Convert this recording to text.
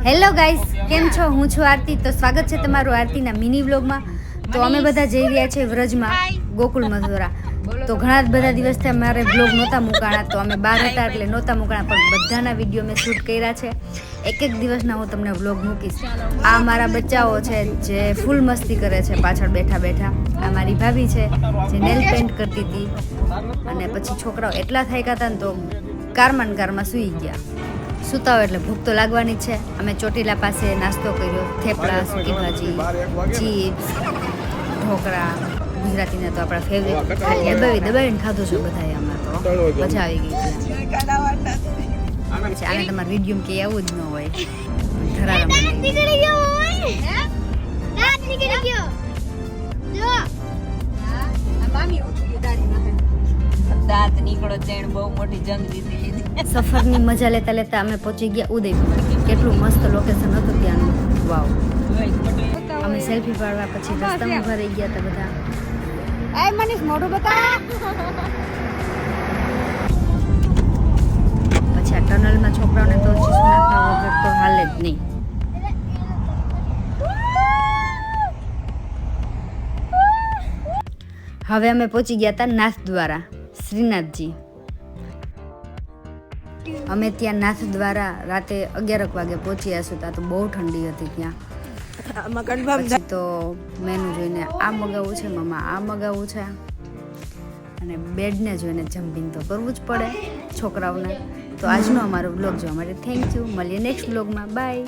Hello guys, કેમ છો? હું છું આરતી. તો સ્વાગત છે તમારું આરતીના મિની વ્લોગમાં. તો અમે બધા જઈ રહ્યા છીએ વ્રજમાં, ગોકુળ મથુરા. તો ઘણા બધા દિવસથી અમારે વ્લોગ નહોતા મૂકાણા, તો અમે બહાર હતા એટલે નહોતા મૂકાણા, પણ બધાના વિડીયો મેં શૂટ કર્યા છે. એક એક દિવસના હું તમને વ્લોગ મૂકીશ. આ મારા બચ્ચાઓ છે જે ફૂલ મસ્તી કરે છે પાછળ બેઠા બેઠા. આ મારી ભાભી છે જે નેલ પેન્ટ કરતી હતી, અને પછી છોકરાઓ એટલા થાક્યા હતા ને તો કારમાં સૂઈ ગયા. સૂતા હોય એટલે ભૂખ તો લાગવાની જ છે. અમે ચોટીલા પાસે નાસ્તો કર્યો, થેપલા, સૂકી ભાજી, ચિપ્સ, ઢોકળા. ગુજરાતીના તો આપણા ફેવરેટ દબાવીને ખાધું છે બધાએ. આમાં તો મજા આવી ગઈ છે. આને તમારા વિડીયો કે આવું જ ન હોય. દાંત નીકળો જઈને બહુ મોટી જંગ જીતી લીધી. સફરની મજા લેતા લેતા અમે પહોંચી ગયા ઉદયપુર. કેટલું મસ્ત લોકેશન હતું ત્યાંનું. વાવ. અમે સેલ્ફી પાડવા પછી રસ્તામાં ઉભા રહી ગયા હતા બધા. એ મનીષ મોઢું બતા. પછી આ ટનલમાં છોકરાઓને તો ચીસું નાખવા વગર તો હાલે જ નહીં. હવે અમે પહોંચી ગયા હતા નાથદ્વારા, શ્રીનાથજી. અમે ત્યાં નાથદ્વારા રાતે 11 વાગે પહોંચ્યા છું. ત્યાં તો બહુ ઠંડી હતી ત્યાં. પછી તો મેનુ જોઈને આ મગાવવું છે, મમ્મા આ મગાવવું છે, અને બેડને જોઈને જમ્પિંગ તો કરવું જ પડે છોકરાઓને. તો આજનો અમારો બ્લોગ જોવા માટે થેન્ક યુ. મળીએ નેક્સ્ટ બ્લોગમાં. બાય.